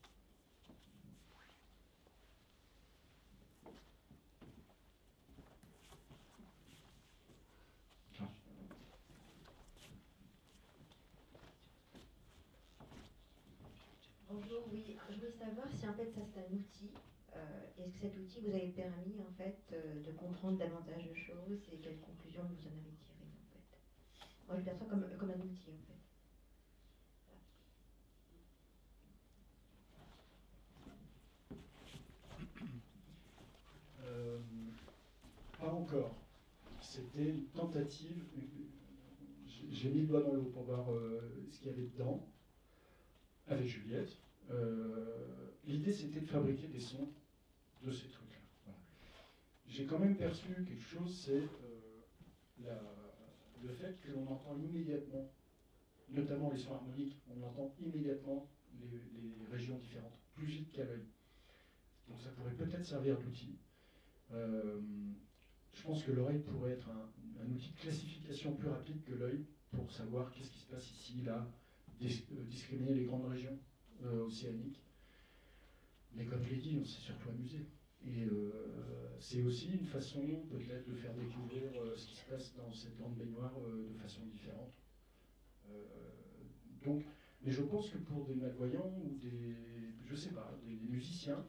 Bonjour, oui, je voulais savoir si en fait ça c'est un outil. Est-ce que cet outil vous avez permis en fait de comprendre davantage de choses et quelles conclusions vous en avez tirées en fait? Moi je perçois comme un outil en fait. Pas encore. C'était une tentative. J'ai mis le doigt dans l'eau pour voir ce qu'il y avait dedans, avec Juliette. L'idée, c'était de fabriquer des sons de ces trucs-là. Voilà. J'ai quand même perçu quelque chose, c'est le fait que l'on entend immédiatement, notamment les sons harmoniques, on entend immédiatement les régions différentes, plus vite qu'à l'œil. Donc ça pourrait peut-être servir d'outil. Je pense que l'oreille pourrait être un outil de classification plus rapide que l'œil pour savoir qu'est-ce qui se passe ici, là, discriminer les grandes régions océaniques. Mais comme je l'ai dit, on s'est surtout amusé. Et c'est aussi une façon peut-être de faire découvrir ce qui se passe dans cette grande baignoire de façon différente. Donc, mais je pense que pour des malvoyants ou je sais pas, des musiciens,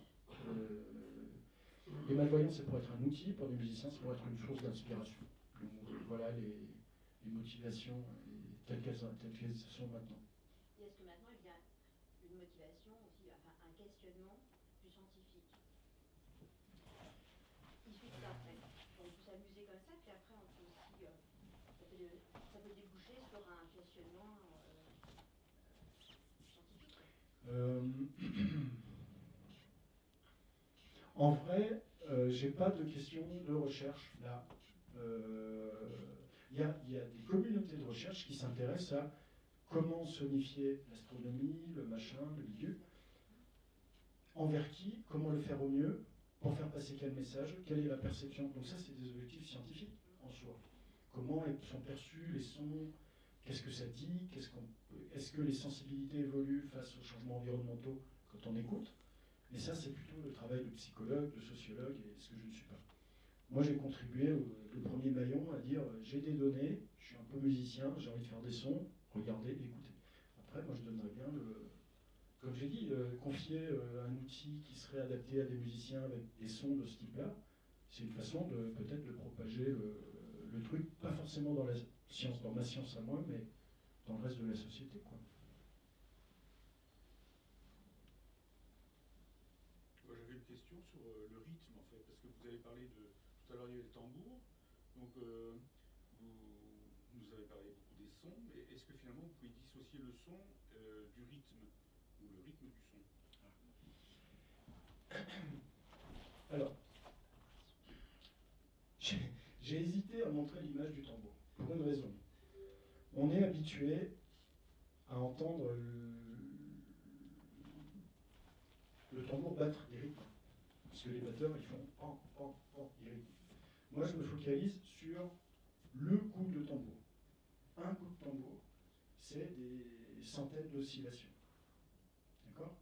les malvoyants, c'est pour être un outil, pour des musiciens, c'est pour être une source d'inspiration. Voilà les motivations telles qu'elles sont maintenant. Et est-ce que maintenant il y a une motivation aussi, enfin un questionnement plus scientifique issu de ça en fait? On peut s'amuser comme ça, puis après on peut aussi, ça peut déboucher sur un questionnement scientifique. En vrai, j'ai pas de questions de recherche là. Il y a des communautés de recherche qui s'intéressent à comment sonifier l'astronomie, le machin, le bidule, envers qui, comment le faire au mieux, pour faire passer quel message, quelle est la perception. Donc ça, c'est des objectifs scientifiques en soi. Comment sont perçus les sons, qu'est-ce que ça dit, est-ce que les sensibilités évoluent face aux changements environnementaux quand on écoute. Mais ça, c'est plutôt le travail de psychologue, de sociologue, et ce que je ne suis pas. Moi, j'ai contribué le premier maillon à dire j'ai des données, je suis un peu musicien, j'ai envie de faire des sons, regardez, écoutez. Après, moi, je donnerais bien comme j'ai dit, confier un outil qui serait adapté à des musiciens avec des sons de ce type-là, c'est une façon peut-être de propager le truc, pas forcément dans la science, dans ma science à moi, mais dans le reste de la société, quoi. Moi, j'avais une question sur le rythme, en fait, parce que vous avez parlé de... Tout à l'heure, il y avait le tambour, donc vous son, mais est-ce que finalement vous pouvez dissocier le son du rythme, ou le rythme du son? Alors, j'ai hésité à montrer l'image du tambour, pour une raison. On est habitué à entendre le tambour battre des rythmes. Parce que les batteurs, ils font pan, pan, pan, ils rythment. Moi, je me focalise sur le coup de tambour. Un coup de tambour, c'est des centaines d'oscillations. D'accord ?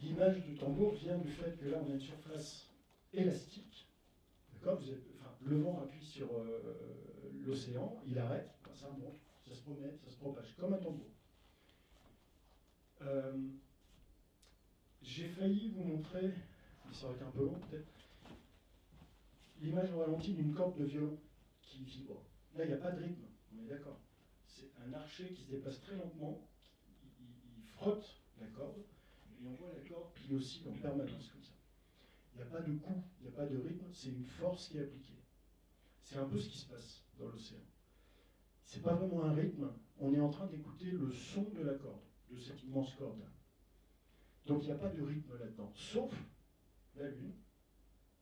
L'image du tambour vient du fait que là, on a une surface élastique. D'accord ? Le vent appuie sur l'océan, il arrête, ça remonte, ça se promène, ça se propage, comme un tambour. J'ai failli vous montrer, mais ça aurait été un peu long peut-être, l'image au ralenti d'une corde de violon qui vibre. Là, il n'y a pas de rythme, on est d'accord. C'est un archet qui se déplace très lentement, il frotte la corde, et on voit la corde qui oscille en permanence comme ça. Il n'y a pas de coup, il n'y a pas de rythme, c'est une force qui est appliquée. C'est un peu ce qui se passe dans l'océan. C'est pas vraiment un rythme, on est en train d'écouter le son de la corde, de cette immense corde-là. Donc il n'y a pas de rythme là-dedans, sauf la Lune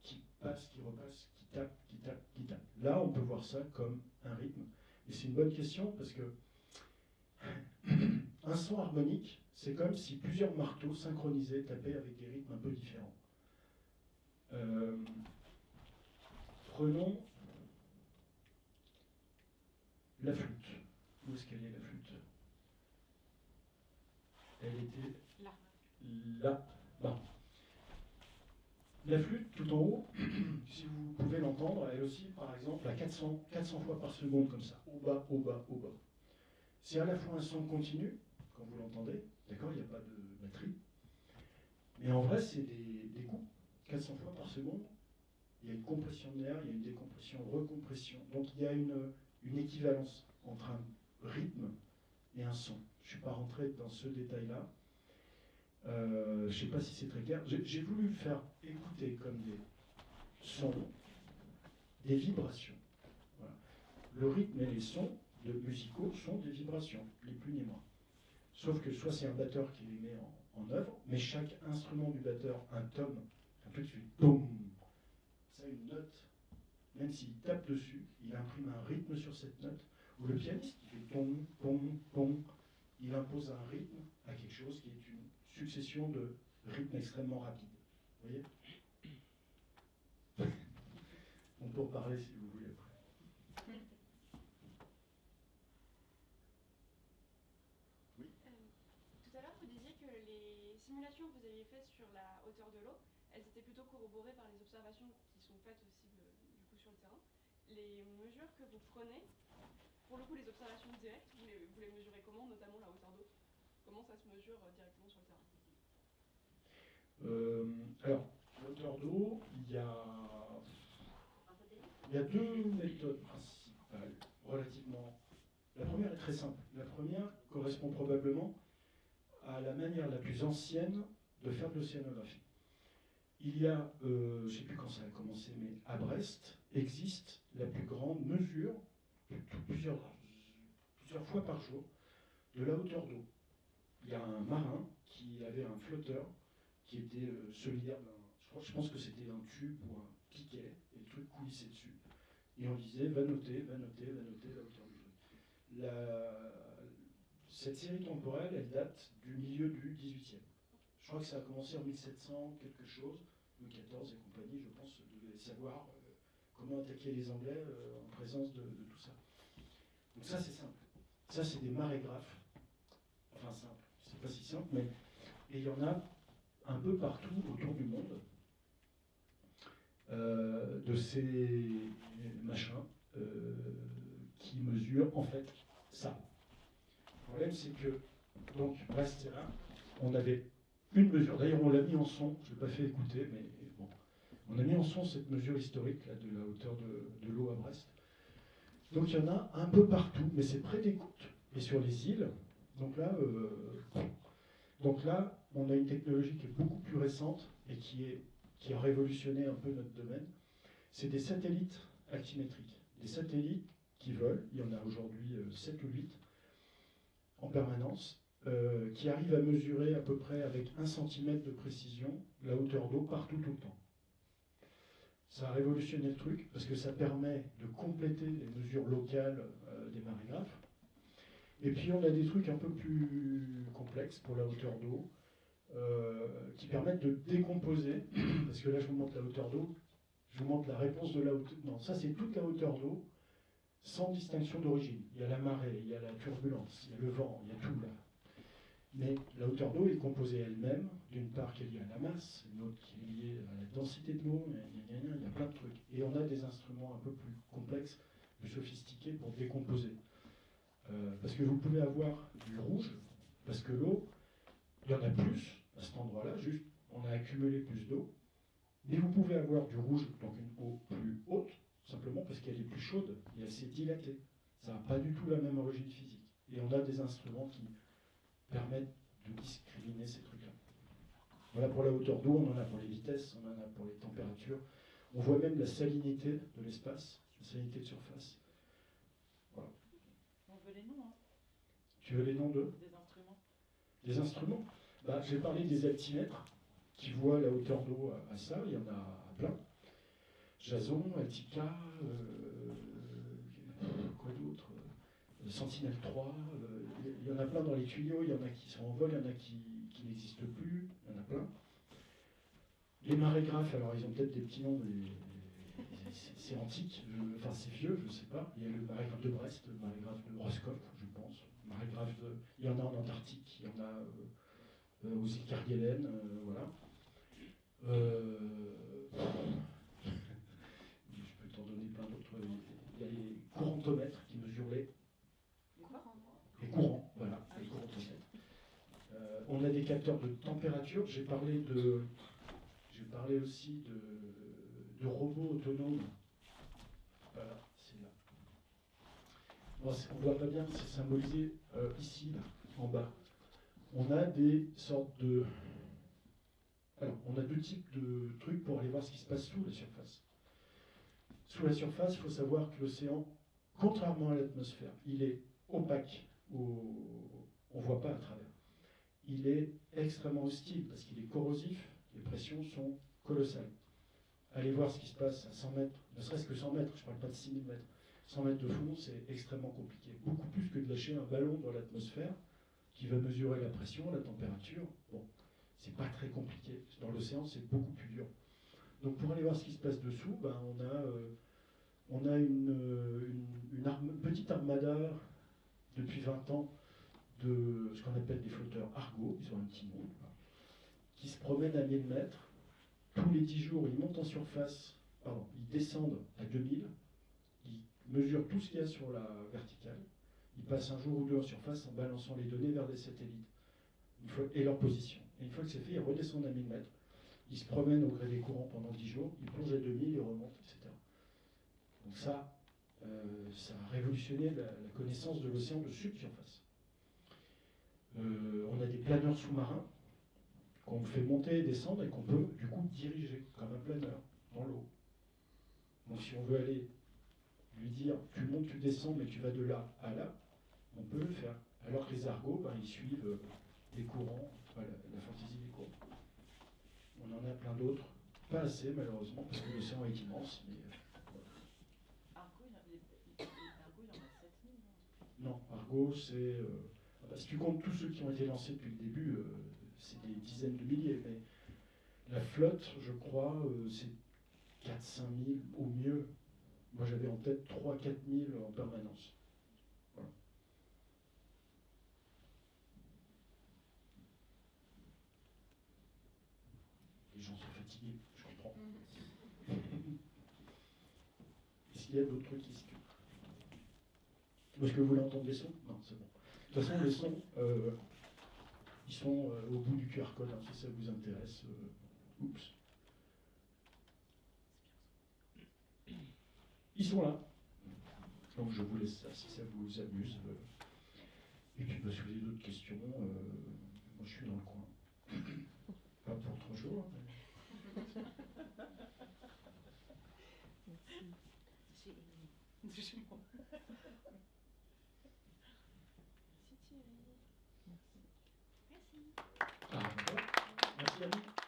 qui passe, qui repasse, qui tape, qui tape, qui tape. Là, on peut voir ça comme un rythme. Et c'est une bonne question parce que un son harmonique, c'est comme si plusieurs marteaux synchronisés tapaient avec des rythmes un peu différents. Prenons la flûte. Où est-ce qu'elle est, la flûte? Elle était là. Bon. La flûte, tout en haut, si vous pouvez l'entendre, elle aussi, par exemple, à 400 fois par seconde, comme ça, au bas, au bas, au bas. C'est à la fois un son continu, quand vous l'entendez, d'accord, il n'y a pas de batterie, mais en vrai, c'est des coups, 400 fois par seconde. Il y a une compression de l'air, il y a une décompression, recompression. Donc il y a une équivalence entre un rythme et un son. Je ne suis pas rentré dans ce détail-là. Je ne sais pas si c'est très clair. J'ai voulu faire écouter comme des sons, des vibrations. Voilà. Le rythme et les sons musicaux sont des vibrations, ni plus ni moins. Sauf que soit c'est un batteur qui les met en œuvre, mais chaque instrument du batteur, un tome, un peu de suite, boum, ça a une note, même s'il tape dessus, il imprime un rythme sur cette note, ou le pianiste qui fait pom, pom, pom, il impose un rythme à quelque chose qui est une succession de rythmes extrêmement rapides. Vous voyez? On peut en parler si vous voulez après. Oui. Tout à l'heure, vous disiez que les simulations que vous aviez faites sur la hauteur de l'eau, elles étaient plutôt corroborées par les observations qui sont faites aussi du coup sur le terrain. Les mesures que vous prenez, pour le coup les observations directes, vous les mesurez comment, notamment la hauteur d'eau? Comment ça se mesure directement sur le terrain? Alors, la hauteur d'eau, il y a deux méthodes principales, relativement. La première est très simple. La première correspond probablement à la manière la plus ancienne de faire de l'océanographie. Il y a, je ne sais plus quand ça a commencé, mais à Brest existe la plus grande mesure, plusieurs fois par jour, de la hauteur d'eau. Il y a un marin qui avait un flotteur qui était solidaire d'un. Je pense que c'était un tube ou un piquet, et le truc coulissait dessus. Et on disait, va noter la hauteur du truc. Cette série temporelle, elle date du milieu du 18e. Je crois que ça a commencé en 1700, quelque chose. Louis XIV et compagnie, je pense, devaient savoir comment attaquer les Anglais en présence de tout ça. Donc ça, c'est simple. Ça, c'est des marégraphes. Enfin, simple. C'est pas si simple, mais. Et il y en a un peu partout autour du monde de ces machins qui mesurent en fait ça. Le problème, c'est que, donc, Brest, c'est là, on avait une mesure, d'ailleurs on l'a mis en son, je ne l'ai pas fait écouter, mais bon, on a mis en son cette mesure historique là, de la hauteur de l'eau à Brest. Donc il y en a un peu partout, mais c'est près des côtes et sur les îles. Donc là, on a une technologie qui est beaucoup plus récente et qui a révolutionné un peu notre domaine. C'est des satellites altimétriques, des satellites qui volent, il y en a aujourd'hui 7 ou 8 en permanence, qui arrivent à mesurer à peu près avec 1 cm de précision la hauteur d'eau partout tout le temps. Ça a révolutionné le truc parce que ça permet de compléter les mesures locales des marégraphes. Et puis on a des trucs un peu plus complexes pour la hauteur d'eau qui permettent de décomposer, parce que là je vous montre la hauteur d'eau, je vous montre la réponse de la hauteur. Non, ça c'est toute la hauteur d'eau sans distinction d'origine. Il y a la marée, il y a la turbulence, il y a le vent, il y a tout là. Mais la hauteur d'eau est composée elle-même, d'une part qui est liée à la masse, une autre qui est liée à la densité de l'eau, il y a plein de trucs. Et on a des instruments un peu plus complexes, plus sophistiqués pour décomposer. Parce que vous pouvez avoir du rouge, parce que l'eau, il y en a plus à cet endroit-là, juste on a accumulé plus d'eau. Mais vous pouvez avoir du rouge, donc une eau plus haute, simplement parce qu'elle est plus chaude et elle s'est dilatée. Ça n'a pas du tout la même origine physique. Et on a des instruments qui permettent de discriminer ces trucs-là. Voilà pour la hauteur d'eau, on en a pour les vitesses, on en a pour les températures. On voit même la salinité de l'espace, la salinité de surface. Voilà. On veut les noms, hein. Tu veux les noms d'eux? Des instruments. Des instruments? J'ai parlé des altimètres qui voient la hauteur d'eau à ça, il y en a plein. Jason, Altica, quoi d'autre, Sentinelle 3, il y en a plein dans les tuyaux, il y en a qui sont en vol, il y en a qui n'existent plus, il y en a plein. Les marégraphes, alors ils ont peut-être des petits noms, mais c'est antique, enfin c'est vieux, je ne sais pas. Il y a le marégraphe de Brest, le marégraphe de Roscoff, je pense. Il y en a en Antarctique, il y en a aux îles Kerguelen, voilà. Je peux t'en donner plein d'autres. Il y a les courantomètres qui mesurent les courants, voilà, les courantomètres. On a des capteurs de température. J'ai parlé aussi de robots autonomes. Voilà, c'est là. Bon, on ne voit pas bien, c'est symbolisé ici, là, en bas. On a des sortes de... Alors, on a 2 types de trucs pour aller voir ce qui se passe sous la surface. Sous la surface, il faut savoir que l'océan, contrairement à l'atmosphère, il est opaque, on ne voit pas à travers. Il est extrêmement hostile parce qu'il est corrosif, les pressions sont colossales. Allez voir ce qui se passe à 100 mètres, ne serait-ce que 100 mètres, je ne parle pas de 6000 mètres. 100 mètres de fond, c'est extrêmement compliqué. Beaucoup plus que de lâcher un ballon dans l'atmosphère qui va mesurer la pression, la température. Bon, c'est pas très compliqué. Dans l'océan, c'est beaucoup plus dur. Donc pour aller voir ce qui se passe dessous, on a une petite armada depuis 20 ans de ce qu'on appelle des flotteurs Argo, ils ont un petit nom, qui se promènent à 1000 mètres. Tous les 10 jours, ils montent en surface, ils descendent à 2000, ils mesurent tout ce qu'il y a sur la verticale, ils passent un jour ou 2 en surface en balançant les données vers des satellites et leur position. Et une fois que c'est fait, ils redescendent à 1000 mètres, ils se promènent au gré des courants pendant 10 jours, ils plongent à 2000, ils remontent, etc. Donc ça a révolutionné la connaissance de l'océan de subsurface. On a des planeurs sous-marins qu'on fait monter et descendre et qu'on peut du coup diriger comme un planeur dans l'eau. Donc si on veut aller lui dire tu montes, tu descends, mais tu vas de là à là, on peut le faire. Alors que les Argos, ils suivent les courants, la fantaisie des courants. On en a plein d'autres, pas assez malheureusement, parce que l'océan est immense. Mais, Argo, il y en a 7000. Non, Argo, c'est... si tu comptes tous ceux qui ont été lancés depuis le début, c'est des dizaines de milliers. Mais la flotte, je crois, c'est 4-5 000 au mieux. Moi, j'avais en tête 3-4 000 en permanence. Voilà. Les gens sont fatigués, je comprends. Est-ce qu'il y a d'autres trucs ici? Est-ce que vous voulez entendre les sons? Non, c'est bon. De toute façon, les sons, ils sont au bout du QR code, hein, si ça vous intéresse. Oups. Ils sont là. Donc je vous laisse ça si ça vous amuse. Et puis si vous avez d'autres questions, moi je suis dans le coin. Pas pour trop chaud. Hein, mais... de jumeaux. Merci Thierry. Merci. Merci à vous.